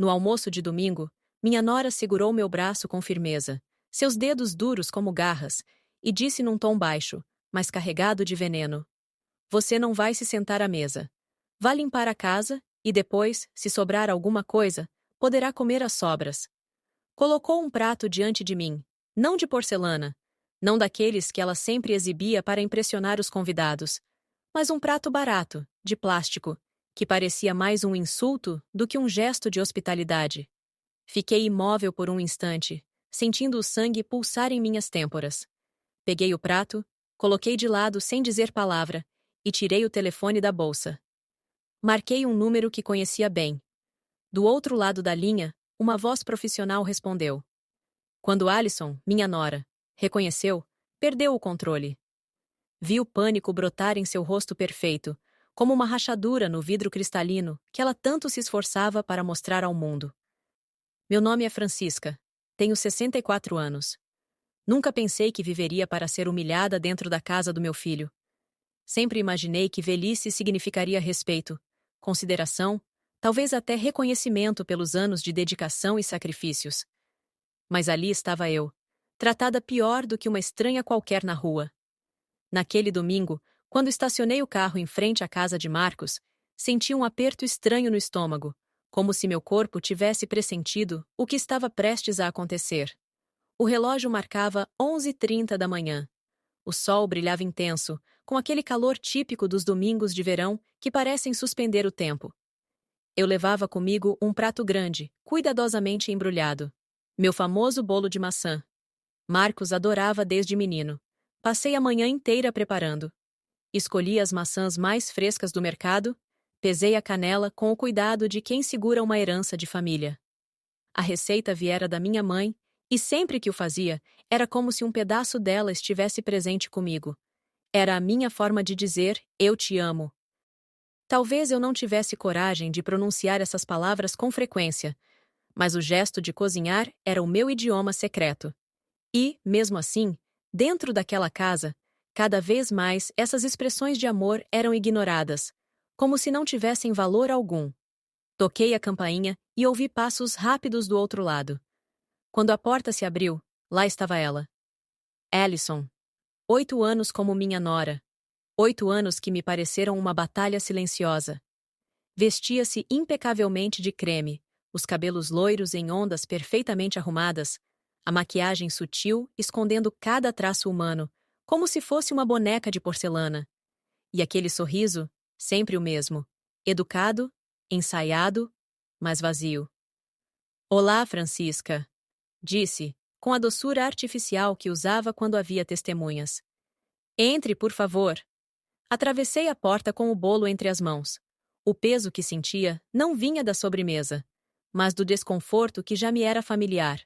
No almoço de domingo, minha nora segurou meu braço com firmeza, seus dedos duros como garras, e disse num tom baixo, mas carregado de veneno: Você não vai se sentar à mesa. Vá limpar a casa, e depois, se sobrar alguma coisa, poderá comer as sobras. Colocou um prato diante de mim, não de porcelana, não daqueles que ela sempre exibia para impressionar os convidados, mas um prato barato, de plástico, que parecia mais um insulto do que um gesto de hospitalidade. Fiquei imóvel por um instante, sentindo o sangue pulsar em minhas têmporas. Peguei o prato, coloquei de lado sem dizer palavra e tirei o telefone da bolsa. Marquei um número que conhecia bem. Do outro lado da linha, uma voz profissional respondeu. Quando Alison, minha nora, reconheceu, perdeu o controle. Vi o pânico brotar em seu rosto perfeito, como uma rachadura no vidro cristalino que ela tanto se esforçava para mostrar ao mundo. Meu nome é Francisca. Tenho 64 anos. Nunca pensei que viveria para ser humilhada dentro da casa do meu filho. Sempre imaginei que velhice significaria respeito, consideração, talvez até reconhecimento pelos anos de dedicação e sacrifícios. Mas ali estava eu, tratada pior do que uma estranha qualquer na rua. Naquele domingo, quando estacionei o carro em frente à casa de Marcos, senti um aperto estranho no estômago, como se meu corpo tivesse pressentido o que estava prestes a acontecer. O relógio marcava 11h30 da manhã. O sol brilhava intenso, com aquele calor típico dos domingos de verão que parecem suspender o tempo. Eu levava comigo um prato grande, cuidadosamente embrulhado. Meu famoso bolo de maçã. Marcos adorava desde menino. Passei a manhã inteira preparando. Escolhi as maçãs mais frescas do mercado, pesei a canela com o cuidado de quem segura uma herança de família. A receita viera da minha mãe, e sempre que o fazia, era como se um pedaço dela estivesse presente comigo. Era a minha forma de dizer, eu te amo. Talvez eu não tivesse coragem de pronunciar essas palavras com frequência, mas o gesto de cozinhar era o meu idioma secreto. E, mesmo assim, dentro daquela casa, cada vez mais essas expressões de amor eram ignoradas, como se não tivessem valor algum. Toquei a campainha e ouvi passos rápidos do outro lado. Quando a porta se abriu, lá estava ela. Alison. 8 anos como minha nora. 8 anos que me pareceram uma batalha silenciosa. Vestia-se impecavelmente de creme, os cabelos loiros em ondas perfeitamente arrumadas, a maquiagem sutil escondendo cada traço humano, como se fosse uma boneca de porcelana. E aquele sorriso, sempre o mesmo, educado, ensaiado, mas vazio. Olá, Francisca, disse, com a doçura artificial que usava quando havia testemunhas. Entre, por favor. Atravessei a porta com o bolo entre as mãos. O peso que sentia não vinha da sobremesa, mas do desconforto que já me era familiar.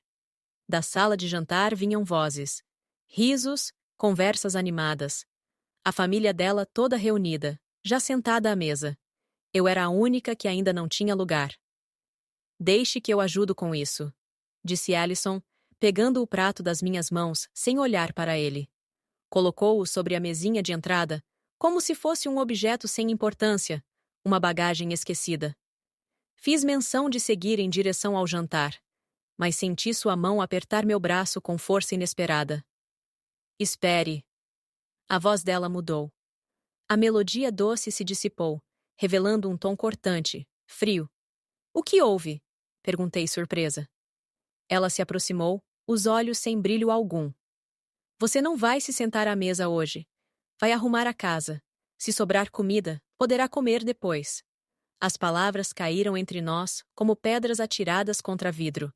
Da sala de jantar vinham vozes, risos, conversas animadas. A família dela toda reunida, já sentada à mesa. Eu era a única que ainda não tinha lugar. Deixe que eu ajudo com isso, disse Alison, pegando o prato das minhas mãos sem olhar para ele. Colocou-o sobre a mesinha de entrada, como se fosse um objeto sem importância, uma bagagem esquecida. Fiz menção de seguir em direção ao jantar, mas senti sua mão apertar meu braço com força inesperada. Espere. A voz dela mudou. A melodia doce se dissipou, revelando um tom cortante, frio. O que houve? Perguntei surpresa. Ela se aproximou, os olhos sem brilho algum. Você não vai se sentar à mesa hoje. Vai arrumar a casa. Se sobrar comida, poderá comer depois. As palavras caíram entre nós como pedras atiradas contra vidro.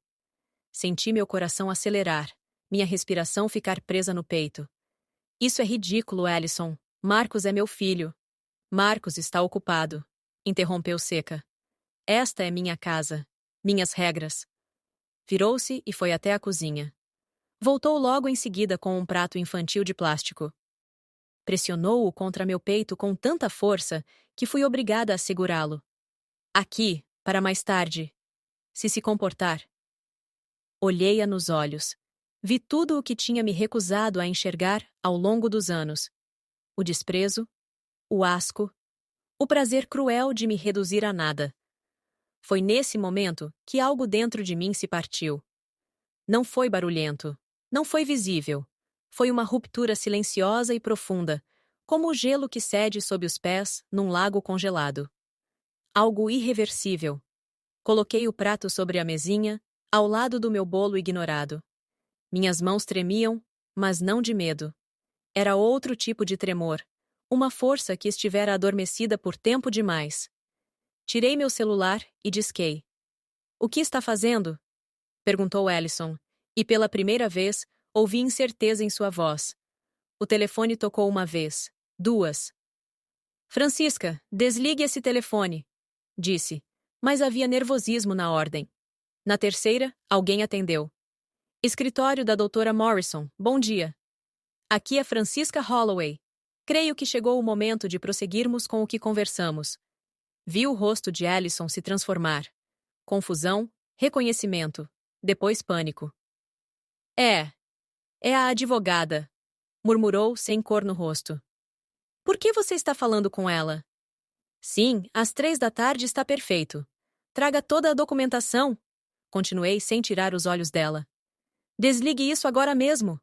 Senti meu coração acelerar, minha respiração ficar presa no peito. Isso é ridículo, Alison. Marcos é meu filho. Marcos está ocupado, interrompeu seca. Esta é minha casa. Minhas regras. Virou-se e foi até a cozinha. Voltou logo em seguida com um prato infantil de plástico. Pressionou-o contra meu peito com tanta força que fui obrigada a segurá-lo. Aqui, para mais tarde. Se comportar. Olhei-a nos olhos. Vi tudo o que tinha me recusado a enxergar ao longo dos anos. O desprezo, o asco, o prazer cruel de me reduzir a nada. Foi nesse momento que algo dentro de mim se partiu. Não foi barulhento. Não foi visível. Foi uma ruptura silenciosa e profunda, como o gelo que cede sob os pés num lago congelado. Algo irreversível. Coloquei o prato sobre a mesinha, ao lado do meu bolo ignorado. Minhas mãos tremiam, mas não de medo. Era outro tipo de tremor, uma força que estivera adormecida por tempo demais. Tirei meu celular e disquei. "O que está fazendo?" perguntou Ellison, e pela primeira vez ouvi incerteza em sua voz. O telefone tocou uma vez, duas. "Francisca, desligue esse telefone", disse, mas havia nervosismo na ordem. Na terceira, alguém atendeu. "Escritório da doutora Morrison, bom dia. Aqui é Francisca Holloway. Creio que chegou o momento de prosseguirmos com o que conversamos." Vi o rosto de Ellison se transformar. Confusão, reconhecimento, depois pânico. É a advogada", murmurou sem cor no rosto. "Por que você está falando com ela?" "Sim, às 3 da tarde está perfeito. Traga toda a documentação." Continuei sem tirar os olhos dela. "Desligue isso agora mesmo!"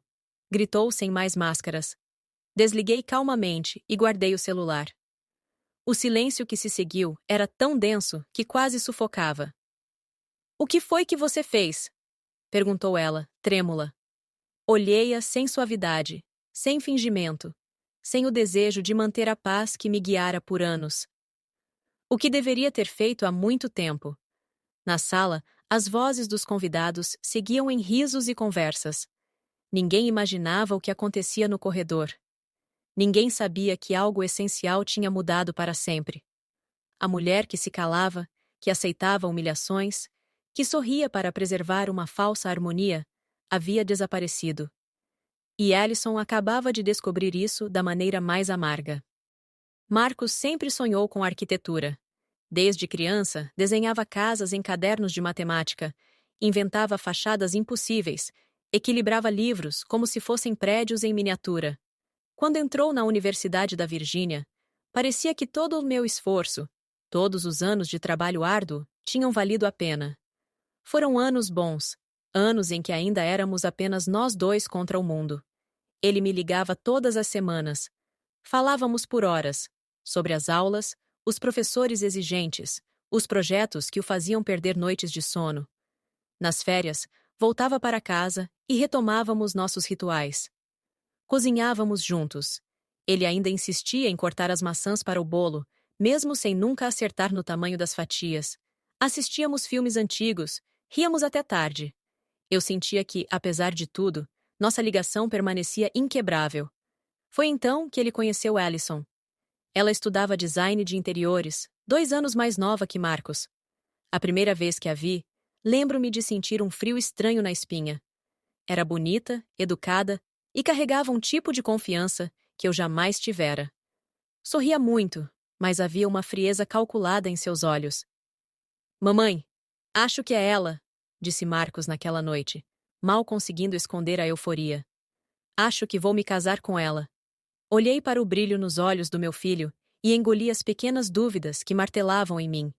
gritou sem mais máscaras. Desliguei calmamente e guardei o celular. O silêncio que se seguiu era tão denso que quase sufocava. "O que foi que você fez?" perguntou ela, trêmula. Olhei-a sem suavidade, sem fingimento, sem o desejo de manter a paz que me guiara por anos. O que deveria ter feito há muito tempo. Na sala, as vozes dos convidados seguiam em risos e conversas. Ninguém imaginava o que acontecia no corredor. Ninguém sabia que algo essencial tinha mudado para sempre. A mulher que se calava, que aceitava humilhações, que sorria para preservar uma falsa harmonia, havia desaparecido. E Ellison acabava de descobrir isso da maneira mais amarga. Marcos sempre sonhou com arquitetura. Desde criança, desenhava casas em cadernos de matemática, inventava fachadas impossíveis, equilibrava livros como se fossem prédios em miniatura. Quando entrou na Universidade da Virgínia, parecia que todo o meu esforço, todos os anos de trabalho árduo, tinham valido a pena. Foram anos bons, anos em que ainda éramos apenas nós dois contra o mundo. Ele me ligava todas as semanas. Falávamos por horas, sobre as aulas, os professores exigentes, os projetos que o faziam perder noites de sono. Nas férias, voltava para casa e retomávamos nossos rituais. Cozinhávamos juntos. Ele ainda insistia em cortar as maçãs para o bolo, mesmo sem nunca acertar no tamanho das fatias. Assistíamos filmes antigos, ríamos até tarde. Eu sentia que, apesar de tudo, nossa ligação permanecia inquebrável. Foi então que ele conheceu Ellison. Ela estudava design de interiores, 2 anos mais nova que Marcos. A primeira vez que a vi, lembro-me de sentir um frio estranho na espinha. Era bonita, educada e carregava um tipo de confiança que eu jamais tivera. Sorria muito, mas havia uma frieza calculada em seus olhos. "Mamãe, acho que é ela", disse Marcos naquela noite, mal conseguindo esconder a euforia. "Acho que vou me casar com ela." Olhei para o brilho nos olhos do meu filho e engoli as pequenas dúvidas que martelavam em mim.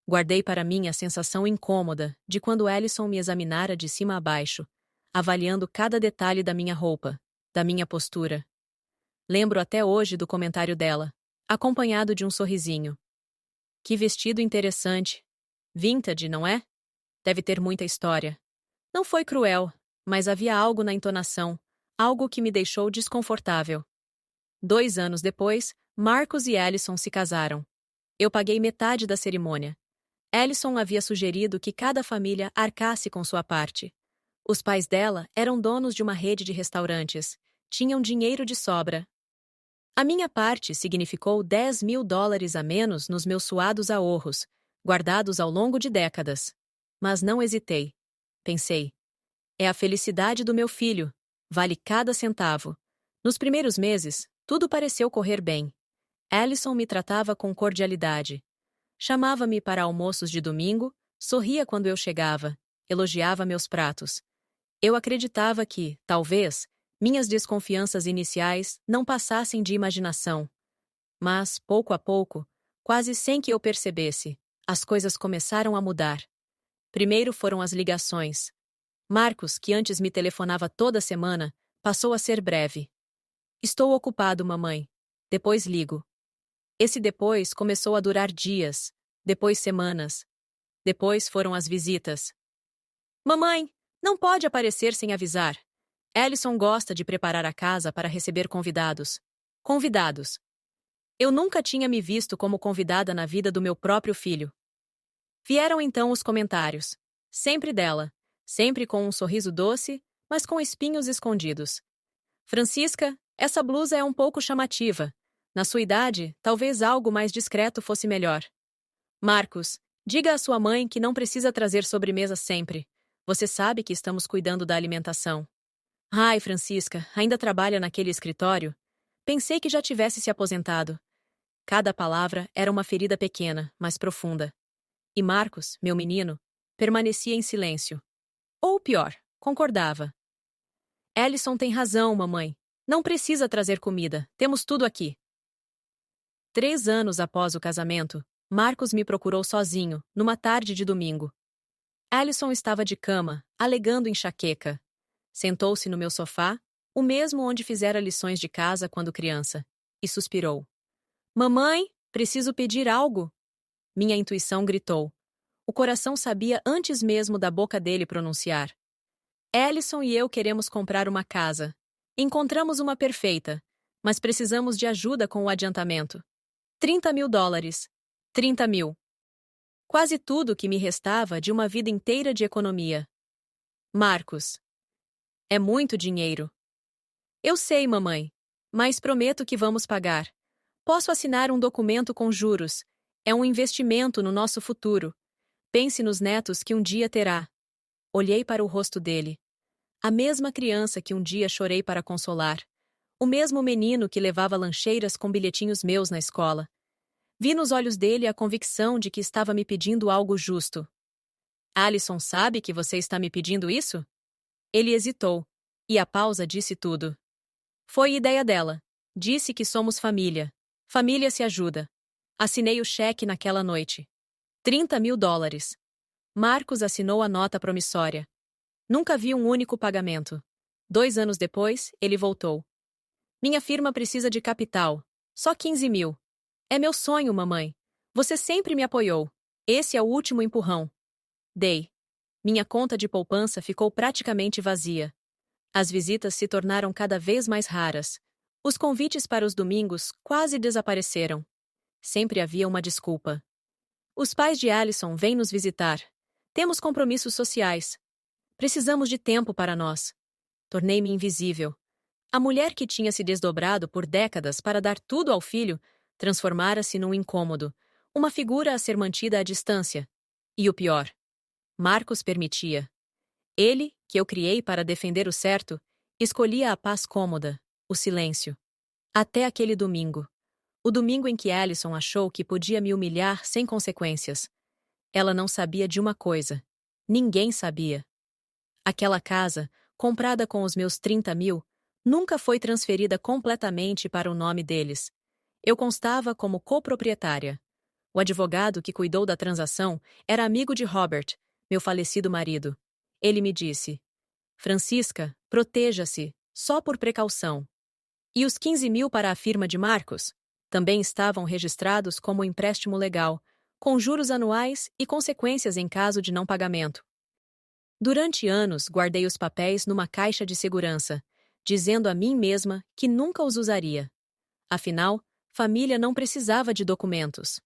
Guardei para mim a sensação incômoda de quando Ellison me examinara de cima a baixo, avaliando cada detalhe da minha roupa, da minha postura. Lembro até hoje do comentário dela, acompanhado de um sorrisinho. "Que vestido interessante. Vintage, não é? Deve ter muita história." Não foi cruel, mas havia algo na entonação, algo que me deixou desconfortável. 2 anos depois, Marcos e Ellison se casaram. Eu paguei metade da cerimônia. Ellison havia sugerido que cada família arcasse com sua parte. Os pais dela eram donos de uma rede de restaurantes. Tinham dinheiro de sobra. A minha parte significou $10.000 a menos nos meus suados ahorros, guardados ao longo de décadas. Mas não hesitei. Pensei. É a felicidade do meu filho. Vale cada centavo. Nos primeiros meses, tudo pareceu correr bem. Ellison me tratava com cordialidade. Chamava-me para almoços de domingo, sorria quando eu chegava, elogiava meus pratos. Eu acreditava que, talvez, minhas desconfianças iniciais não passassem de imaginação. Mas, pouco a pouco, quase sem que eu percebesse, As coisas começaram a mudar. Primeiro foram as ligações. Marcos, que antes me telefonava toda semana, passou a ser breve. Estou ocupado, mamãe. Depois ligo. Esse depois começou a durar dias, depois semanas. Depois foram as visitas. Mamãe, não pode aparecer sem avisar. Ellison gosta de preparar a casa para receber convidados. Convidados. Eu nunca tinha me visto como convidada na vida do meu próprio filho. Vieram então os comentários. Sempre dela. Sempre com um sorriso doce, mas com espinhos escondidos. Francisca, essa blusa é um pouco chamativa. Na sua idade, talvez algo mais discreto fosse melhor. Marcos, diga à sua mãe que não precisa trazer sobremesa sempre. Você sabe que estamos cuidando da alimentação. Ai, Francisca, ainda trabalha naquele escritório? Pensei que já tivesse se aposentado. Cada palavra era uma ferida pequena, mas profunda. E Marcos, meu menino, permanecia em silêncio. Ou pior, concordava. Ellison tem razão, mamãe. Não precisa trazer comida, temos tudo aqui. 3 anos após o casamento, Marcos me procurou sozinho, numa tarde de domingo. Ellison estava de cama, alegando enxaqueca. Sentou-se no meu sofá, o mesmo onde fizera lições de casa quando criança, e suspirou. Mamãe, preciso pedir algo. Minha intuição gritou. O coração sabia antes mesmo da boca dele pronunciar. Ellison e eu queremos comprar uma casa. Encontramos uma perfeita, mas precisamos de ajuda com o adiantamento. $30.000. 30 mil. Quase tudo que me restava de uma vida inteira de economia. Marcos. É muito dinheiro. Eu sei, mamãe, mas prometo que vamos pagar. Posso assinar um documento com juros. É um investimento no nosso futuro. Pense nos netos que um dia terá. Olhei para o rosto dele. A mesma criança que um dia chorei para consolar. O mesmo menino que levava lancheiras com bilhetinhos meus na escola. Vi nos olhos dele a convicção de que estava me pedindo algo justo. Ellison sabe que você está me pedindo isso? Ele hesitou, e a pausa disse tudo. Foi ideia dela. Disse que somos família. Família se ajuda. Assinei o cheque naquela noite. $30.000. Marcos assinou a nota promissória. Nunca vi um único pagamento. 2 anos depois, ele voltou. Minha firma precisa de capital. Só 15 mil. É meu sonho, mamãe. Você sempre me apoiou. Esse é o último empurrão. Dei. Minha conta de poupança ficou praticamente vazia. As visitas se tornaram cada vez mais raras. Os convites para os domingos quase desapareceram. Sempre havia uma desculpa. Os pais de Ellison vêm nos visitar. Temos compromissos sociais. Precisamos de tempo para nós. Tornei-me invisível. A mulher que tinha se desdobrado por décadas para dar tudo ao filho transformara-se num incômodo, uma figura a ser mantida à distância. E o pior, Marcos permitia. Ele, que eu criei para defender o certo, escolhia a paz cômoda, o silêncio. Até aquele domingo. O domingo em que Ellison achou que podia me humilhar sem consequências. Ela não sabia de uma coisa. Ninguém sabia. Aquela casa, comprada com os meus 30 mil, nunca foi transferida completamente para o nome deles. Eu constava como coproprietária. O advogado que cuidou da transação era amigo de Robert, meu falecido marido. Ele me disse: Francisca, proteja-se, só por precaução. E os 15 mil para a firma de Marcos? Também estavam registrados como empréstimo legal, com juros anuais e consequências em caso de não pagamento. Durante anos, guardei os papéis numa caixa de segurança, dizendo a mim mesma que nunca os usaria. Afinal, família não precisava de documentos.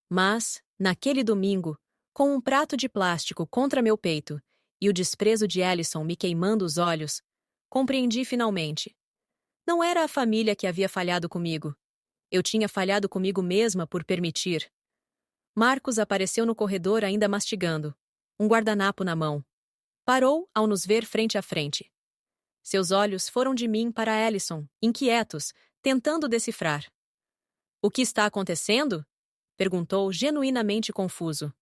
Mas, naquele domingo, com um prato de plástico contra meu peito e o desprezo de Ellison me queimando os olhos, compreendi finalmente. Não era a família que havia falhado comigo. Eu tinha falhado comigo mesma por permitir. Marcos apareceu no corredor ainda mastigando, um guardanapo na mão. Parou ao nos ver frente a frente. Seus olhos foram de mim para Ellison, inquietos, tentando decifrar. O que está acontecendo? Perguntou, genuinamente confuso.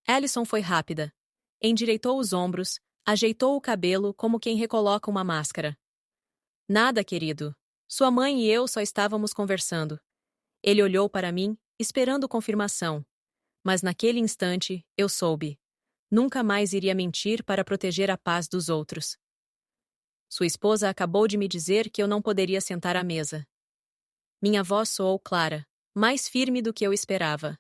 Ellison foi rápida. Endireitou os ombros, ajeitou o cabelo como quem recoloca uma máscara. Nada, querido. Sua mãe e eu só estávamos conversando. Ele olhou para mim, esperando confirmação. Mas naquele instante, eu soube. Nunca mais iria mentir para proteger a paz dos outros. Sua esposa acabou de me dizer que eu não poderia sentar à mesa. Minha voz soou clara, mais firme do que eu esperava.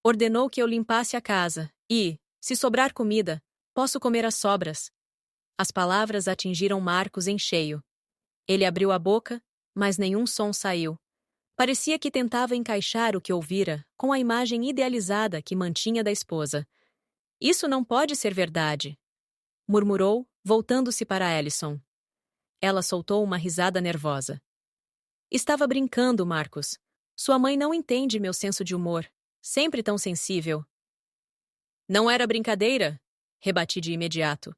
Ordenou que eu limpasse a casa e, se sobrar comida, posso comer as sobras. As palavras atingiram Marcos em cheio. Ele abriu a boca, mas nenhum som saiu. Parecia que tentava encaixar o que ouvira com a imagem idealizada que mantinha da esposa. Isso não pode ser verdade, murmurou, voltando-se para Ellison. Ela soltou uma risada nervosa. Estava brincando, Marcos. Sua mãe não entende meu senso de humor. Sempre tão sensível. Não era brincadeira, rebati de imediato.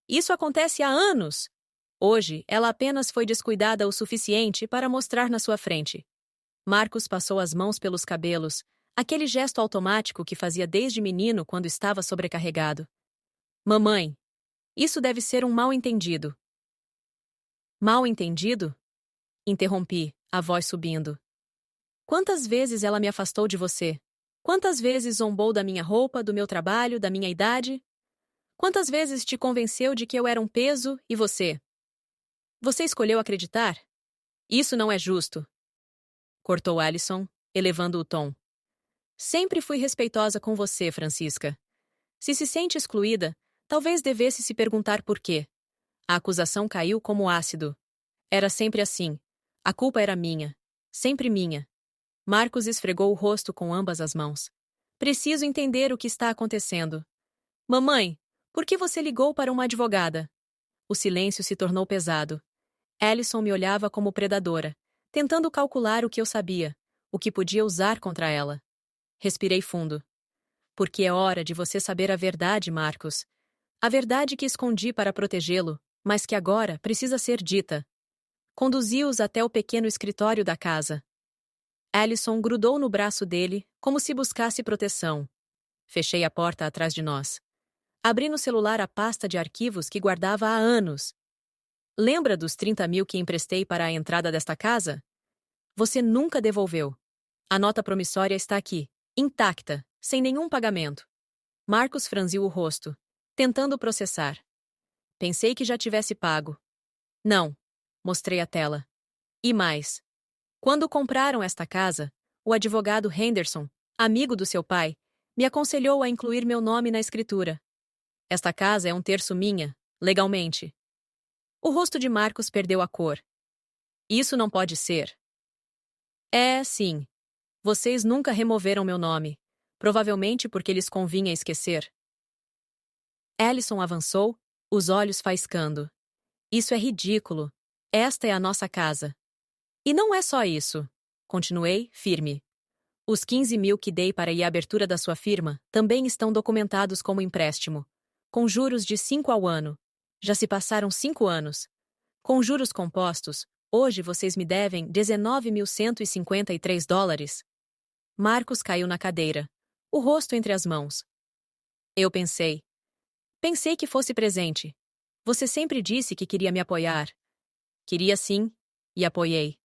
Isso acontece há anos. Hoje, ela apenas foi descuidada o suficiente para mostrar na sua frente. Marcos passou as mãos pelos cabelos, aquele gesto automático que fazia desde menino quando estava sobrecarregado. Mamãe, isso deve ser um mal-entendido. Mal-entendido? Interrompi, a voz subindo. Quantas vezes ela me afastou de você? Quantas vezes zombou da minha roupa, do meu trabalho, da minha idade? Quantas vezes te convenceu de que eu era um peso e você? Você escolheu acreditar? Isso não é justo. Cortou Ellison, elevando o tom. Sempre fui respeitosa com você, Francisca. Se sente excluída, talvez devesse se perguntar por quê. A acusação caiu como ácido. Era sempre assim. A culpa era minha. Sempre minha. Marcos esfregou o rosto com ambas as mãos. Preciso entender o que está acontecendo. Mamãe, por que você ligou para uma advogada? O silêncio se tornou pesado. Ellison me olhava como predadora, tentando calcular o que eu sabia, o que podia usar contra ela. Respirei fundo. Porque é hora de você saber a verdade, Marcos. A verdade que escondi para protegê-lo, mas que agora precisa ser dita. Conduzi-os até o pequeno escritório da casa. Ellison grudou no braço dele, como se buscasse proteção. Fechei a porta atrás de nós. Abri no celular a pasta de arquivos que guardava há anos. Lembra dos 30 mil que emprestei para a entrada desta casa? Você nunca devolveu. A nota promissória está aqui, intacta, sem nenhum pagamento. Marcos franziu o rosto, tentando processar. Pensei que já tivesse pago. Não. Mostrei a tela. E mais. Quando compraram esta casa, o advogado Henderson, amigo do seu pai, me aconselhou a incluir meu nome na escritura. Esta casa é um terço minha, legalmente. O rosto de Marcos perdeu a cor. Isso não pode ser. É, sim. Vocês nunca removeram meu nome, provavelmente porque lhes convinha esquecer. Ellison avançou, os olhos faiscando. Isso é ridículo. Esta é a nossa casa. E não é só isso. Continuei, firme. Os 15 mil que dei para a abertura da sua firma também estão documentados como empréstimo, com juros de 5 ao ano. Já se passaram 5 anos. Com juros compostos, hoje vocês me devem $19.153. Marcos caiu na cadeira, o rosto entre as mãos. Eu pensei. Pensei que fosse presente. Você sempre disse que queria me apoiar. Queria sim, e apoiei.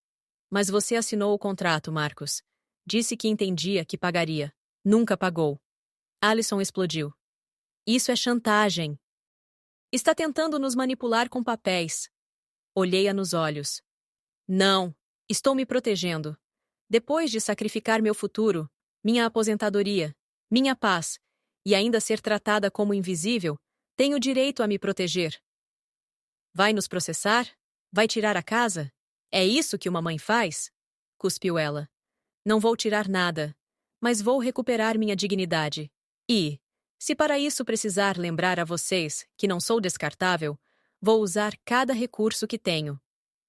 Mas você assinou o contrato, Marcos. Disse que entendia que pagaria. Nunca pagou. Ellison explodiu. Isso é chantagem. Está tentando nos manipular com papéis. Olhei-a nos olhos. Não, estou me protegendo. Depois de sacrificar meu futuro, minha aposentadoria, minha paz, e ainda ser tratada como invisível, tenho direito a me proteger. Vai nos processar? Vai tirar a casa? É isso que uma mãe faz? Cuspiu ela. Não vou tirar nada, mas vou recuperar minha dignidade. E, se para isso precisar lembrar a vocês que não sou descartável, vou usar cada recurso que tenho.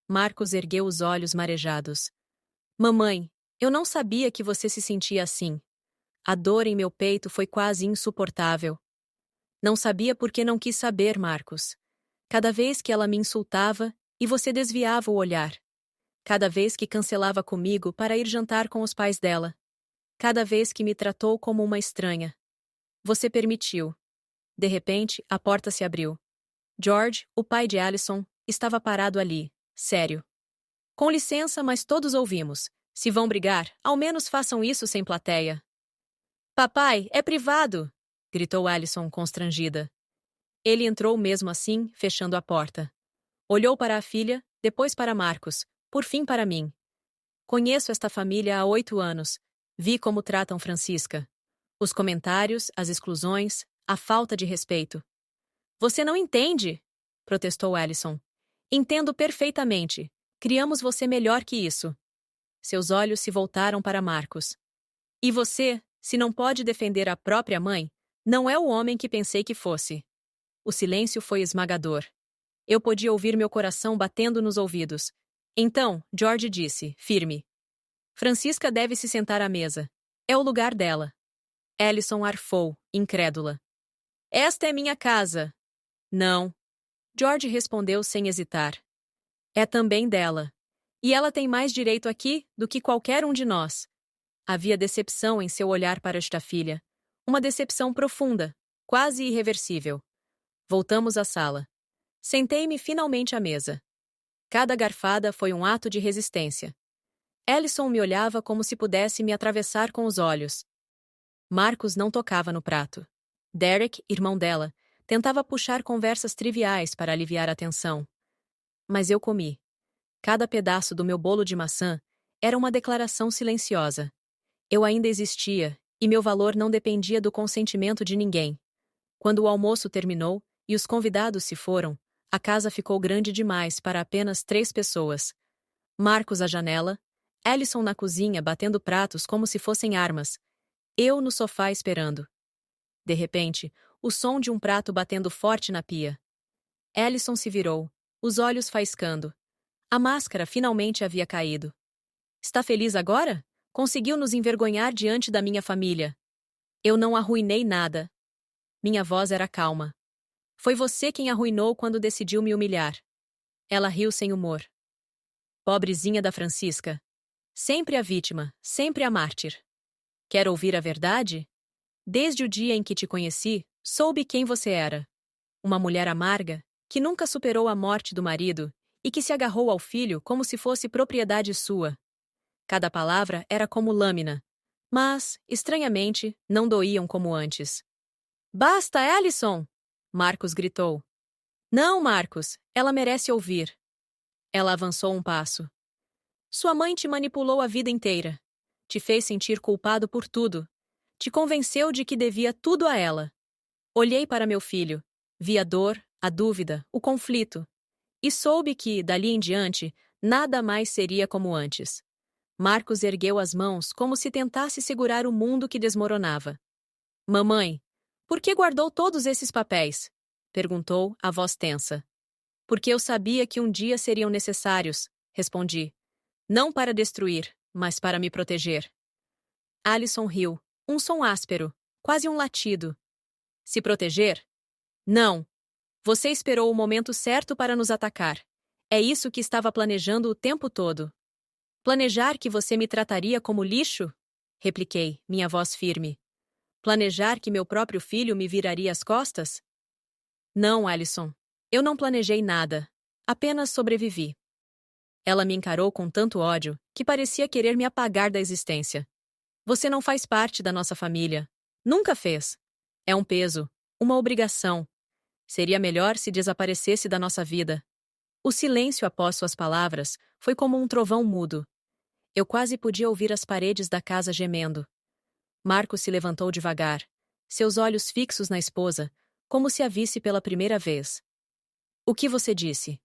Marcos ergueu os olhos marejados. Mamãe, eu não sabia que você se sentia assim. A dor em meu peito foi quase insuportável. Não sabia porque não quis saber, Marcos. Cada vez que ela me insultava e você desviava o olhar. Cada vez que cancelava comigo para ir jantar com os pais dela. Cada vez que me tratou como uma estranha. Você permitiu. De repente, a porta se abriu. George, o pai de Ellison, estava parado ali, sério. Com licença, mas todos ouvimos. Se vão brigar, ao menos façam isso sem plateia. Papai, é privado! Gritou Allison constrangida. Ele entrou mesmo assim, fechando a porta. Olhou para a filha, depois para Marcos, por fim para mim. Conheço esta família há 8 anos. Vi como tratam Francisca. Os comentários, as exclusões, a falta de respeito. Você não entende! Protestou Allison. Entendo perfeitamente. Criamos você melhor que isso. Seus olhos se voltaram para Marcos. E você, se não pode defender a própria mãe, não é o homem que pensei que fosse. O silêncio foi esmagador. Eu podia ouvir meu coração batendo nos ouvidos. Então, George disse, firme. Francisca deve se sentar à mesa. É o lugar dela. Allison arfou, incrédula. Esta é minha casa. Não. George respondeu sem hesitar. É também dela. E ela tem mais direito aqui do que qualquer um de nós. Havia decepção em seu olhar para esta filha. Uma decepção profunda, quase irreversível. Voltamos à sala. Sentei-me finalmente à mesa. Cada garfada foi um ato de resistência. Allison me olhava como se pudesse me atravessar com os olhos. Marcos não tocava no prato. Derek, irmão dela, tentava puxar conversas triviais para aliviar a tensão. Mas eu comi. Cada pedaço do meu bolo de maçã era uma declaração silenciosa. Eu ainda existia, e meu valor não dependia do consentimento de ninguém. Quando o almoço terminou e os convidados se foram, a casa ficou grande demais para apenas 3 pessoas. Marcos à janela, Allison na cozinha batendo pratos como se fossem armas. Eu no sofá esperando. De repente, o som de um prato batendo forte na pia. Allison se virou, os olhos faiscando. A máscara finalmente havia caído. Está feliz agora? Conseguiu nos envergonhar diante da minha família. Eu não arruinei nada. Minha voz era calma. Foi você quem arruinou quando decidiu me humilhar. Ela riu sem humor. Pobrezinha da Francisca. Sempre a vítima, sempre a mártir. Quer ouvir a verdade? Desde o dia em que te conheci, soube quem você era. Uma mulher amarga, que nunca superou a morte do marido e que se agarrou ao filho como se fosse propriedade sua. Cada palavra era como lâmina, mas, estranhamente, não doíam como antes. Basta, Allison! Marcos gritou. Não, Marcos, ela merece ouvir. Ela avançou um passo. Sua mãe te manipulou a vida inteira. Te fez sentir culpado por tudo. Te convenceu de que devia tudo a ela. Olhei para meu filho. Vi a dor, a dúvida, o conflito. E soube que, dali em diante, nada mais seria como antes. Marcos ergueu as mãos como se tentasse segurar o mundo que desmoronava. Mamãe, por que guardou todos esses papéis? Perguntou, a voz tensa. Porque eu sabia que um dia seriam necessários, respondi. Não para destruir, mas para me proteger. Allison riu, um som áspero, quase um latido. Se proteger? Não. Você esperou o momento certo para nos atacar. É isso que estava planejando o tempo todo. Planejar que você me trataria como lixo? Repliquei, minha voz firme. Planejar que meu próprio filho me viraria as costas? Não, Allison. Eu não planejei nada. Apenas sobrevivi. Ela me encarou com tanto ódio que parecia querer me apagar da existência. Você não faz parte da nossa família. Nunca fez. É um peso, uma obrigação. Seria melhor se desaparecesse da nossa vida. O silêncio após suas palavras foi como um trovão mudo. Eu quase podia ouvir as paredes da casa gemendo. Marcos se levantou devagar, seus olhos fixos na esposa, como se a visse pela primeira vez. O que você disse?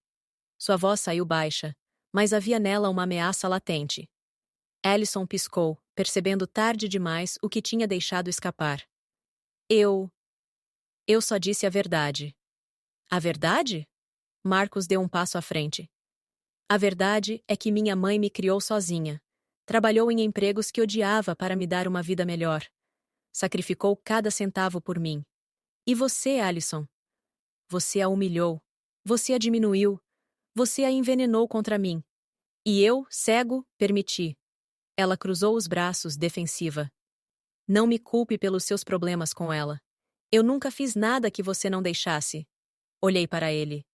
Sua voz saiu baixa, mas havia nela uma ameaça latente. Allison piscou, percebendo tarde demais o que tinha deixado escapar. Eu só disse a verdade. A verdade? Marcos deu um passo à frente. A verdade é que minha mãe me criou sozinha. Trabalhou em empregos que odiava para me dar uma vida melhor. Sacrificou cada centavo por mim. E você, Allison? Você a humilhou. Você a diminuiu. Você a envenenou contra mim. E eu, cego, permiti. Ela cruzou os braços, defensiva. Não me culpe pelos seus problemas com ela. Eu nunca fiz nada que você não deixasse. Olhei para ele.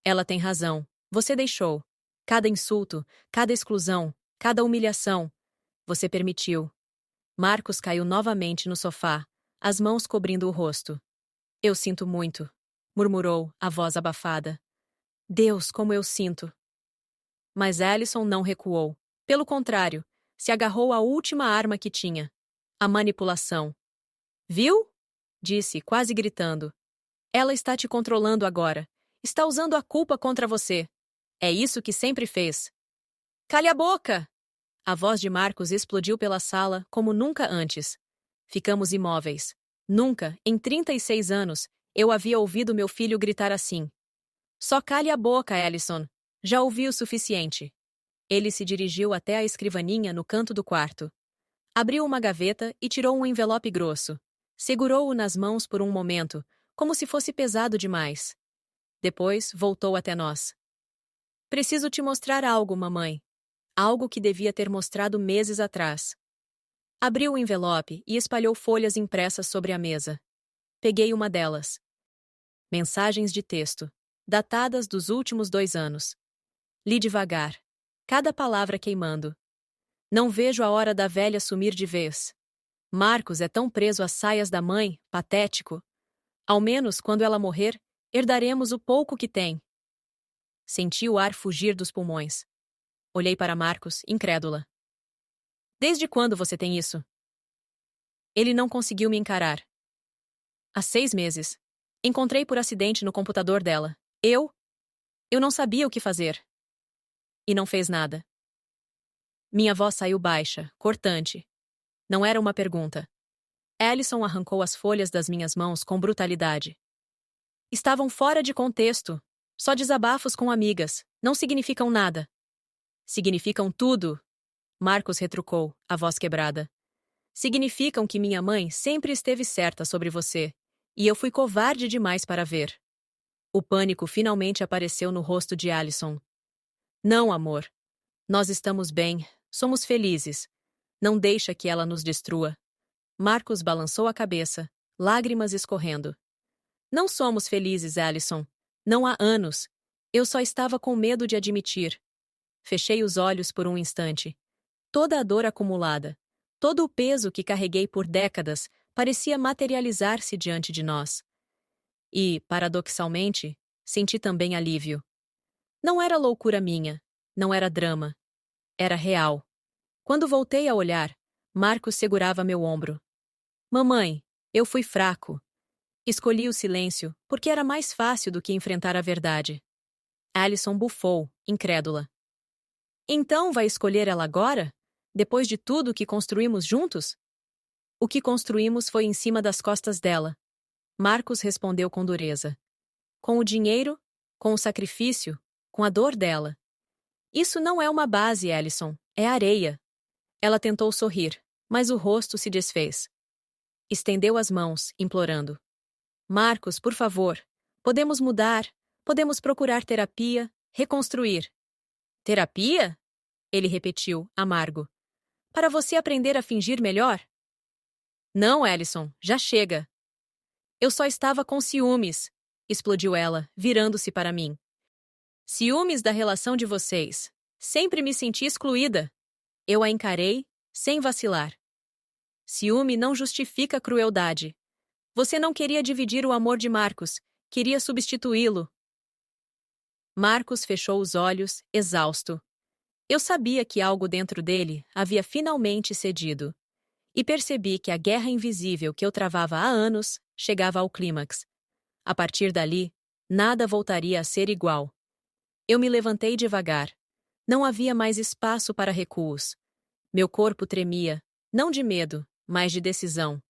Ela tem razão. Você deixou. Cada insulto, cada exclusão, cada humilhação. Você permitiu. Marcos caiu novamente no sofá, as mãos cobrindo o rosto. Eu sinto muito, murmurou, a voz abafada. Deus, como eu sinto. Mas Allison não recuou. Pelo contrário, se agarrou à última arma que tinha: a manipulação. Viu? Disse, quase gritando. Ela está te controlando agora. Está usando a culpa contra você. É isso que sempre fez. Cale a boca! A voz de Marcos explodiu pela sala como nunca antes. Ficamos imóveis. Nunca, em 36 anos, eu havia ouvido meu filho gritar assim. Só cale a boca, Allison. Já ouvi o suficiente. Ele se dirigiu até a escrivaninha no canto do quarto. Abriu uma gaveta e tirou um envelope grosso. Segurou-o nas mãos por um momento, como se fosse pesado demais. Depois, voltou até nós. Preciso te mostrar algo, mamãe. Algo que devia ter mostrado meses atrás. Abriu o envelope e espalhou folhas impressas sobre a mesa. Peguei uma delas. Mensagens de texto, datadas dos últimos 2 anos. Li devagar, cada palavra queimando. Não vejo a hora da velha sumir de vez. Marcos é tão preso às saias da mãe, patético. Ao menos, quando ela morrer, herdaremos o pouco que tem. Senti o ar fugir dos pulmões. Olhei para Marcos, incrédula. Desde quando você tem isso? Ele não conseguiu me encarar. Há 6 meses. Encontrei por acidente no computador dela. Eu não sabia o que fazer. E não fez nada. Minha voz saiu baixa, cortante. Não era uma pergunta. Allison arrancou as folhas das minhas mãos com brutalidade. Estavam fora de contexto. Só desabafos com amigas. Não significam nada. Significam tudo. Marcos retrucou, a voz quebrada. Significam que minha mãe sempre esteve certa sobre você. E eu fui covarde demais para ver. O pânico finalmente apareceu no rosto de Allison. Não, amor. Nós estamos bem, somos felizes. Não deixa que ela nos destrua. Marcos balançou a cabeça, lágrimas escorrendo. Não somos felizes, Allison. Não há anos. Eu só estava com medo de admitir. Fechei os olhos por um instante. Toda a dor acumulada, todo o peso que carreguei por décadas, parecia materializar-se diante de nós. E, paradoxalmente, senti também alívio. Não era loucura minha, não era drama. Era real. Quando voltei a olhar, Marcos segurava meu ombro. Mamãe, eu fui fraco. Escolhi o silêncio porque era mais fácil do que enfrentar a verdade. Allison bufou, incrédula. Então vai escolher ela agora? Depois de tudo que construímos juntos? O que construímos foi em cima das costas dela. Marcos respondeu com dureza. Com o dinheiro, com o sacrifício, com a dor dela. Isso não é uma base, Allison, é areia. Ela tentou sorrir, mas o rosto se desfez. Estendeu as mãos, implorando. Marcos, por favor, podemos mudar, podemos procurar terapia, reconstruir. Terapia? Ele repetiu, amargo. Para você aprender a fingir melhor? Não, Allison, já chega. Eu só estava com ciúmes, explodiu ela, virando-se para mim. Ciúmes da relação de vocês. Sempre me senti excluída. Eu a encarei, sem vacilar. Ciúme não justifica crueldade. Você não queria dividir o amor de Marcos, queria substituí-lo. Marcos fechou os olhos, exausto. Eu sabia que algo dentro dele havia finalmente cedido. E percebi que a guerra invisível que eu travava há anos chegava ao clímax. A partir dali, nada voltaria a ser igual. Eu me levantei devagar. Não havia mais espaço para recuos. Meu corpo tremia, não de medo, mas de decisão.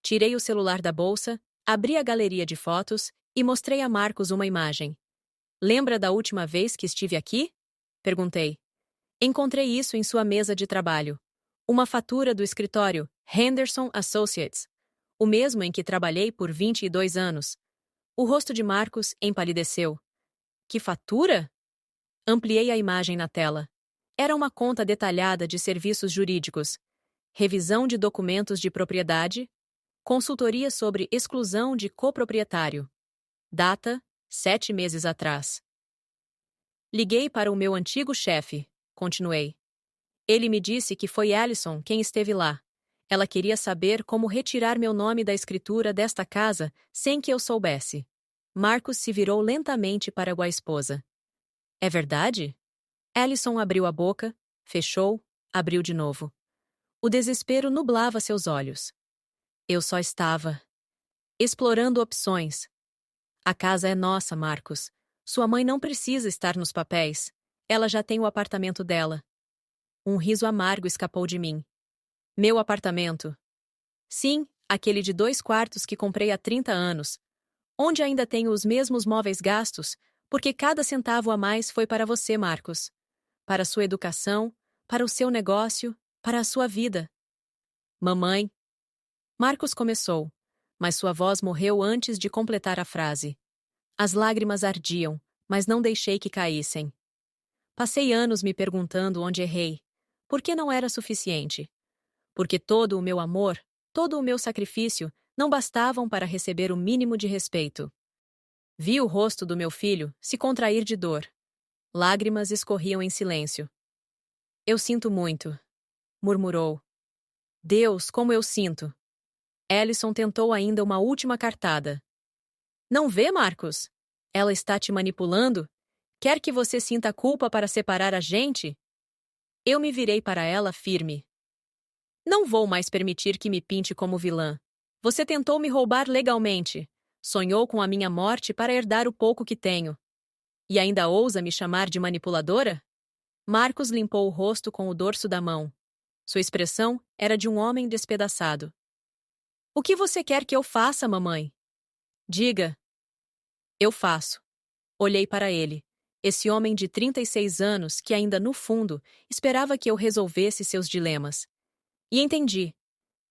Tirei o celular da bolsa, abri a galeria de fotos e mostrei a Marcos uma imagem. Lembra da última vez que estive aqui? Perguntei. Encontrei isso em sua mesa de trabalho. Uma fatura do escritório Henderson Associates, o mesmo em que trabalhei por 22 anos. O rosto de Marcos empalideceu. Que fatura? Ampliei a imagem na tela. Era uma conta detalhada de serviços jurídicos, revisão de documentos de propriedade, consultoria sobre exclusão de coproprietário. Data: 7 meses atrás. Liguei para o meu antigo chefe, continuei. Ele me disse que foi Allison quem esteve lá. Ela queria saber como retirar meu nome da escritura desta casa sem que eu soubesse. Marcos se virou lentamente para a esposa. É verdade? Ellison abriu a boca, fechou, abriu de novo. O desespero nublava seus olhos. Eu só estava explorando opções. A casa é nossa, Marcos. Sua mãe não precisa estar nos papéis. Ela já tem o apartamento dela. Um riso amargo escapou de mim. Meu apartamento? Sim, aquele de 2 quartos que comprei há 30 anos. Onde ainda tenho os mesmos móveis gastos, porque cada centavo a mais foi para você, Marcos. Para a sua educação, para o seu negócio, para a sua vida. Mamãe. Marcos começou, mas sua voz morreu antes de completar a frase. As lágrimas ardiam, mas não deixei que caíssem. Passei anos me perguntando onde errei. Por que não era suficiente? Porque todo o meu amor, todo o meu sacrifício, não bastavam para receber o mínimo de respeito. Vi o rosto do meu filho se contrair de dor. Lágrimas escorriam em silêncio. Eu sinto muito, murmurou. Deus, como eu sinto. Ellison tentou ainda uma última cartada. Não vê, Marcos? Ela está te manipulando? Quer que você sinta culpa para separar a gente? Eu me virei para ela firme. Não vou mais permitir que me pinte como vilã. Você tentou me roubar legalmente. Sonhou com a minha morte para herdar o pouco que tenho. E ainda ousa me chamar de manipuladora? Marcos limpou o rosto com o dorso da mão. Sua expressão era de um homem despedaçado. O que você quer que eu faça, mamãe? Diga. Eu faço. Olhei para ele. Esse homem de 36 anos que ainda no fundo esperava que eu resolvesse seus dilemas. E entendi.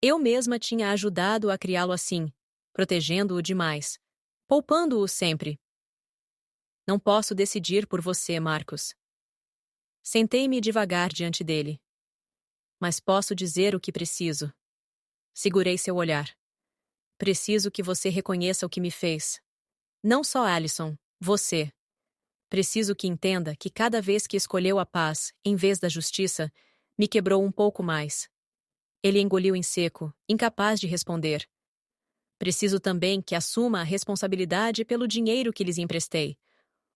Eu mesma tinha ajudado a criá-lo assim, protegendo-o demais, poupando-o sempre. Não posso decidir por você, Marcos. Sentei-me devagar diante dele. Mas posso dizer o que preciso. Segurei seu olhar. Preciso que você reconheça o que me fez. Não só Ellison, você. Preciso que entenda que cada vez que escolheu a paz, em vez da justiça, me quebrou um pouco mais. Ele engoliu em seco, incapaz de responder. Preciso também que assuma a responsabilidade pelo dinheiro que lhes emprestei.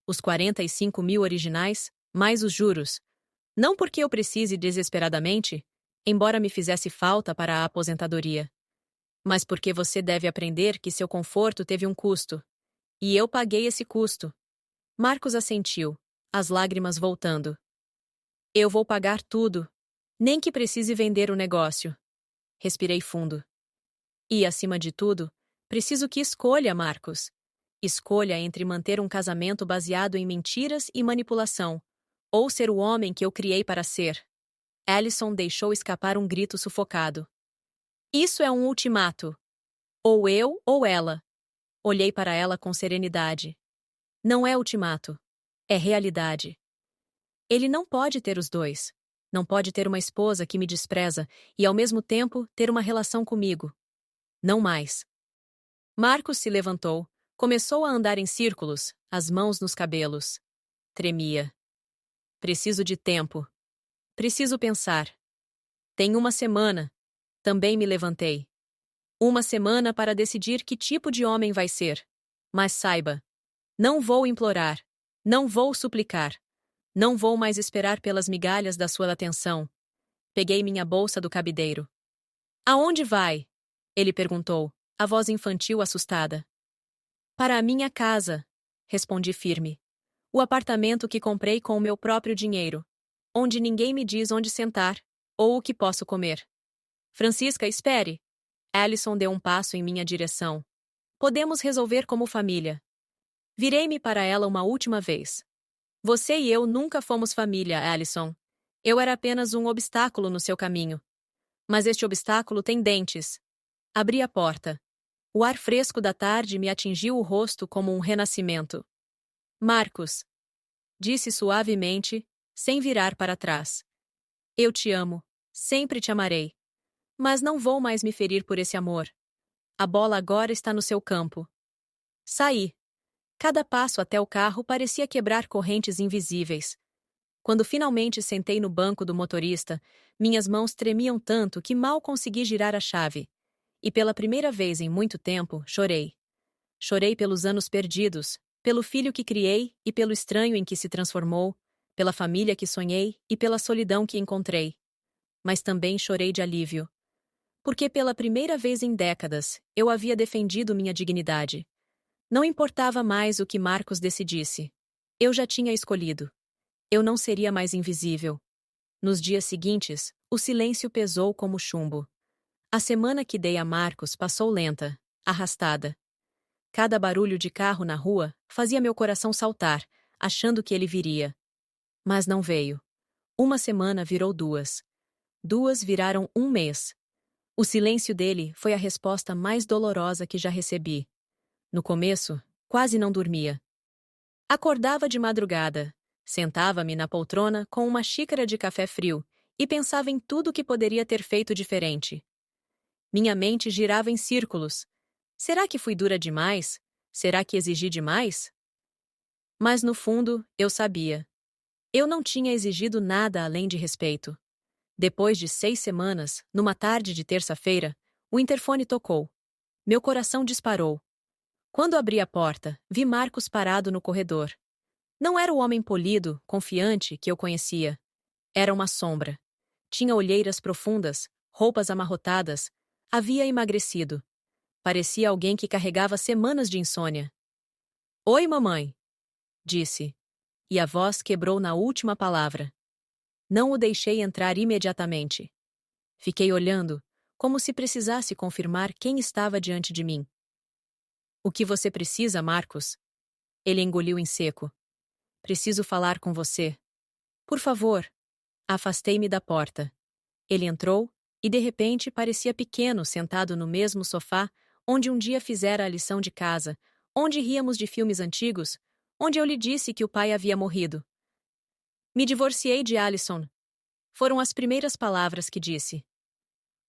Os 45 mil originais, mais os juros. Não porque eu precise desesperadamente, embora me fizesse falta para a aposentadoria. Mas porque você deve aprender que seu conforto teve um custo. E eu paguei esse custo. Marcos assentiu, as lágrimas voltando. Eu vou pagar tudo. Nem que precise vender o negócio. Respirei fundo. E, acima de tudo, preciso que escolha, Marcos. Escolha entre manter um casamento baseado em mentiras e manipulação, ou ser o homem que eu criei para ser. Ellison deixou escapar um grito sufocado. Isso é um ultimato. Ou eu ou ela. Olhei para ela com serenidade. Não é ultimato. É realidade. Ele não pode ter os dois. Não pode ter uma esposa que me despreza e, ao mesmo tempo, ter uma relação comigo. Não mais. Marcos se levantou, começou a andar em círculos, as mãos nos cabelos. Tremia. Preciso de tempo. Preciso pensar. Tem uma semana. Também me levantei. Uma semana para decidir que tipo de homem vai ser. Mas saiba, não vou implorar. Não vou suplicar. Não vou mais esperar pelas migalhas da sua atenção. Peguei minha bolsa do cabideiro. Aonde vai? Ele perguntou, a voz infantil assustada. Para a minha casa, respondi firme. O apartamento que comprei com o meu próprio dinheiro. Onde ninguém me diz onde sentar, ou o que posso comer. Francisca, espere. Ellison deu um passo em minha direção. Podemos resolver como família. Virei-me para ela uma última vez. Você e eu nunca fomos família, Ellison. Eu era apenas um obstáculo no seu caminho. Mas este obstáculo tem dentes. Abri a porta. O ar fresco da tarde me atingiu o rosto como um renascimento. Marcos, disse suavemente, sem virar para trás. Eu te amo. Sempre te amarei. Mas não vou mais me ferir por esse amor. A bola agora está no seu campo. Saí. Cada passo até o carro parecia quebrar correntes invisíveis. Quando finalmente sentei no banco do motorista, minhas mãos tremiam tanto que mal consegui girar a chave. E pela primeira vez em muito tempo, chorei. Chorei pelos anos perdidos, pelo filho que criei e pelo estranho em que se transformou, pela família que sonhei e pela solidão que encontrei. Mas também chorei de alívio. Porque pela primeira vez em décadas, eu havia defendido minha dignidade. Não importava mais o que Marcos decidisse. Eu já tinha escolhido. Eu não seria mais invisível. Nos dias seguintes, o silêncio pesou como chumbo. A semana que dei a Marcos passou lenta, arrastada. Cada barulho de carro na rua fazia meu coração saltar, achando que ele viria. Mas não veio. Uma semana virou duas. Duas viraram um mês. O silêncio dele foi a resposta mais dolorosa que já recebi. No começo, quase não dormia. Acordava de madrugada, sentava-me na poltrona com uma xícara de café frio e pensava em tudo o que poderia ter feito diferente. Minha mente girava em círculos. Será que fui dura demais? Será que exigi demais? Mas no fundo, eu sabia. Eu não tinha exigido nada além de respeito. Depois de 6 semanas, numa tarde de terça-feira, o interfone tocou. Meu coração disparou. Quando abri a porta, vi Marcos parado no corredor. Não era o homem polido, confiante que eu conhecia. Era uma sombra. Tinha olheiras profundas, roupas amarrotadas. Havia emagrecido. Parecia alguém que carregava semanas de insônia. Oi, mamãe, disse. E a voz quebrou na última palavra. Não o deixei entrar imediatamente. Fiquei olhando, como se precisasse confirmar quem estava diante de mim. O que você precisa, Marcos? Ele engoliu em seco. Preciso falar com você. Por favor. Afastei-me da porta. Ele entrou e, de repente, parecia pequeno sentado no mesmo sofá onde um dia fizera a lição de casa, onde ríamos de filmes antigos, onde eu lhe disse que o pai havia morrido. Me divorciei de Alison. Foram as primeiras palavras que disse.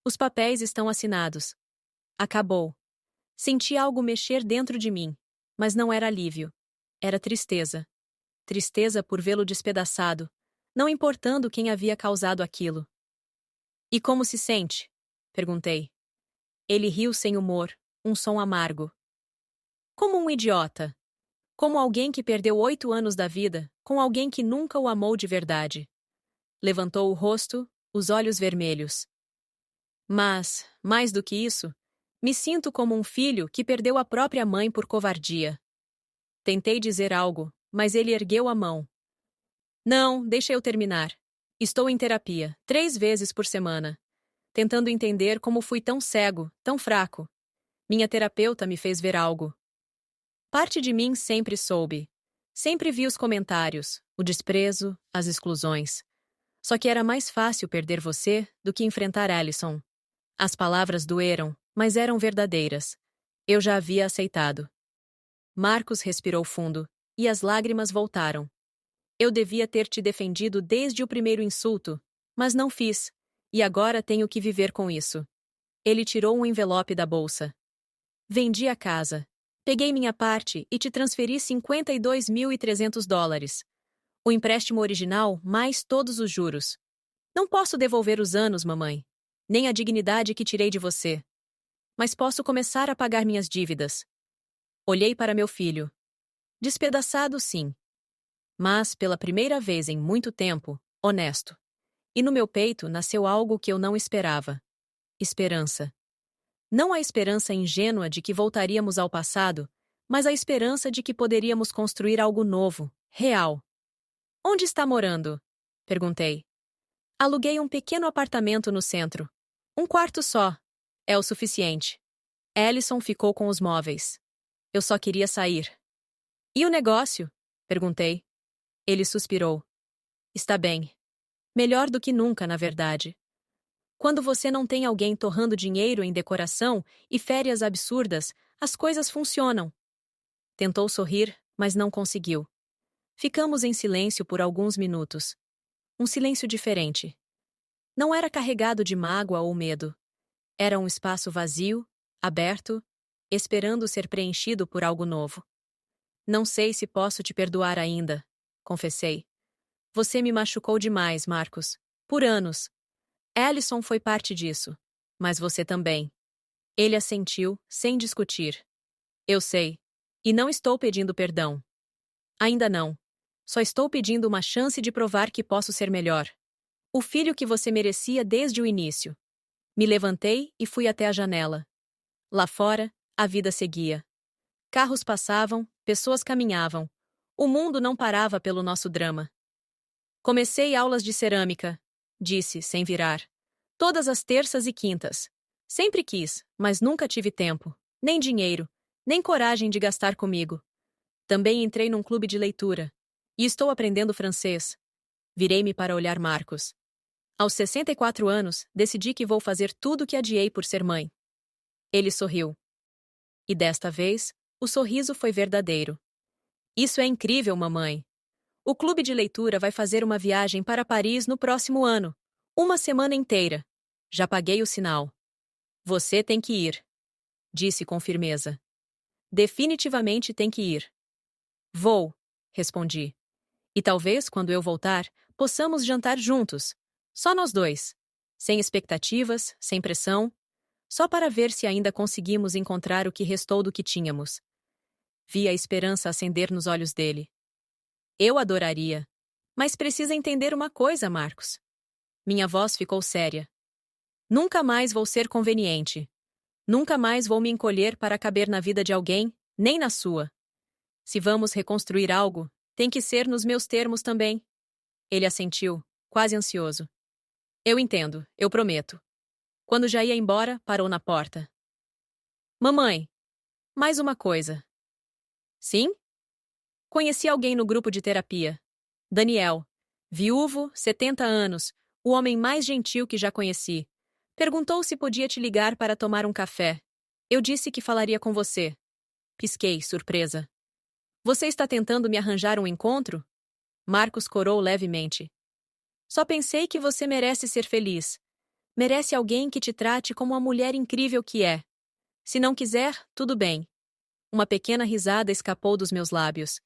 Os papéis estão assinados. Acabou. Senti algo mexer dentro de mim, mas não era alívio. Era tristeza. Tristeza por vê-lo despedaçado, não importando quem havia causado aquilo. E como se sente? Perguntei. Ele riu sem humor, um som amargo. Como um idiota. Como alguém que perdeu 8 anos da vida, com alguém que nunca o amou de verdade. Levantou o rosto, os olhos vermelhos. Mas, mais do que isso, me sinto como um filho que perdeu a própria mãe por covardia. Tentei dizer algo, mas ele ergueu a mão. Não, deixa eu terminar. Estou em terapia, 3 vezes por semana. Tentando entender como fui tão cego, tão fraco. Minha terapeuta me fez ver algo. Parte de mim sempre soube. Sempre vi os comentários, o desprezo, as exclusões. Só que era mais fácil perder você do que enfrentar Alison. As palavras doeram, mas eram verdadeiras. Eu já havia aceitado. Marcos respirou fundo, e as lágrimas voltaram. Eu devia ter te defendido desde o primeiro insulto, mas não fiz, e agora tenho que viver com isso. Ele tirou um envelope da bolsa. Vendi a casa. Peguei minha parte e te transferi $52.300. O empréstimo original mais todos os juros. Não posso devolver os anos, mamãe. Nem a dignidade que tirei de você. Mas posso começar a pagar minhas dívidas. Olhei para meu filho. Despedaçado, sim. Mas, pela primeira vez em muito tempo, honesto. E no meu peito nasceu algo que eu não esperava. Esperança. Não a esperança ingênua de que voltaríamos ao passado, mas a esperança de que poderíamos construir algo novo, real. Onde está morando? Perguntei. Aluguei um pequeno apartamento no centro. Um quarto só. É o suficiente. Alison ficou com os móveis. Eu só queria sair. E o negócio? Perguntei. Ele suspirou. Está bem. Melhor do que nunca, na verdade. Quando você não tem alguém torrando dinheiro em decoração e férias absurdas, as coisas funcionam. Tentou sorrir, mas não conseguiu. Ficamos em silêncio por alguns minutos. Um silêncio diferente. Não era carregado de mágoa ou medo. Era um espaço vazio, aberto, esperando ser preenchido por algo novo. Não sei se posso te perdoar ainda, confessei. Você me machucou demais, Marcos. Por anos. Allison foi parte disso. Mas você também. Ele assentiu, sem discutir. Eu sei. E não estou pedindo perdão. Ainda não. Só estou pedindo uma chance de provar que posso ser melhor. O filho que você merecia desde o início. Me levantei e fui até a janela. Lá fora, a vida seguia. Carros passavam, pessoas caminhavam. O mundo não parava pelo nosso drama. Comecei aulas de cerâmica, disse, sem virar. Todas as terças e quintas. Sempre quis, mas nunca tive tempo, nem dinheiro, nem coragem de gastar comigo. Também entrei num clube de leitura. E estou aprendendo francês. Virei-me para olhar Marcos. Aos 64 anos, decidi que vou fazer tudo o que adiei por ser mãe. Ele sorriu. E desta vez, o sorriso foi verdadeiro. Isso é incrível, mamãe. O clube de leitura vai fazer uma viagem para Paris no próximo ano. Uma semana inteira. Já paguei o sinal. Você tem que ir. Disse com firmeza. Definitivamente tem que ir. Vou, respondi. E talvez, quando eu voltar, possamos jantar juntos. Só nós dois. Sem expectativas, sem pressão. Só para ver se ainda conseguimos encontrar o que restou do que tínhamos. Vi a esperança acender nos olhos dele. Eu adoraria. Mas precisa entender uma coisa, Marcos. Minha voz ficou séria. Nunca mais vou ser conveniente. Nunca mais vou me encolher para caber na vida de alguém, nem na sua. Se vamos reconstruir algo, tem que ser nos meus termos também. Ele assentiu, quase ansioso. Eu entendo, eu prometo. Quando já ia embora, parou na porta. Mamãe, mais uma coisa. Sim? Conheci alguém no grupo de terapia. Daniel. Viúvo, 70 anos, o homem mais gentil que já conheci. Perguntou se podia te ligar para tomar um café. Eu disse que falaria com você. Pisquei, surpresa. Você está tentando me arranjar um encontro? Marcos corou levemente. Só pensei que você merece ser feliz. Merece alguém que te trate como a mulher incrível que é. Se não quiser, tudo bem. Uma pequena risada escapou dos meus lábios.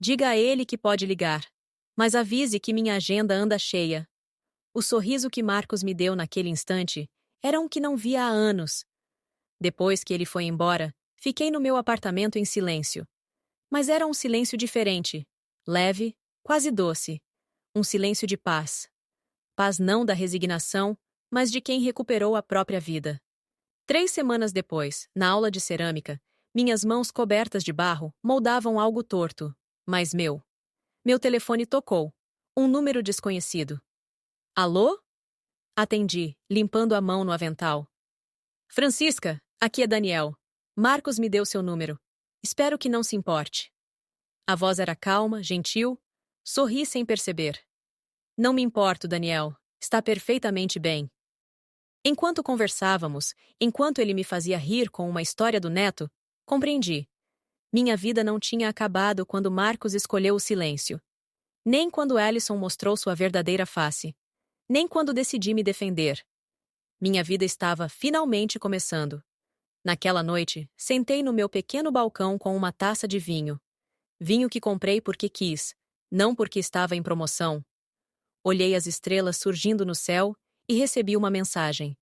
Diga a ele que pode ligar. Mas avise que minha agenda anda cheia. O sorriso que Marcos me deu naquele instante era um que não via há anos. Depois que ele foi embora, fiquei no meu apartamento em silêncio. Mas era um silêncio diferente, leve, quase doce. Um silêncio de paz. Paz não da resignação, mas de quem recuperou a própria vida. 3 semanas depois, na aula de cerâmica, minhas mãos cobertas de barro moldavam algo torto, mas meu. Meu telefone tocou. Um número desconhecido. Alô? Atendi, limpando a mão no avental. Francisca, aqui é Daniel. Marcos me deu seu número. Espero que não se importe. A voz era calma, gentil. Sorri sem perceber. Não me importo, Daniel. Está perfeitamente bem. Enquanto conversávamos, enquanto ele me fazia rir com uma história do neto, compreendi. Minha vida não tinha acabado quando Marcos escolheu o silêncio. Nem quando Allison mostrou sua verdadeira face. Nem quando decidi me defender. Minha vida estava finalmente começando. Naquela noite, sentei no meu pequeno balcão com uma taça de vinho. Vinho que comprei porque quis, não porque estava em promoção. Olhei as estrelas surgindo no céu e recebi uma mensagem.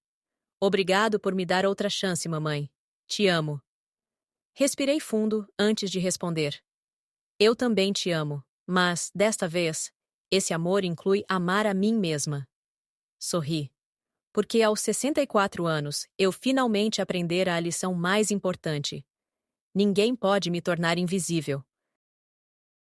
Obrigado por me dar outra chance, mamãe. Te amo. Respirei fundo antes de responder. Eu também te amo, mas, desta vez, esse amor inclui amar a mim mesma. Sorri. Porque aos 64 anos, eu finalmente aprendera a lição mais importante. Ninguém pode me tornar invisível.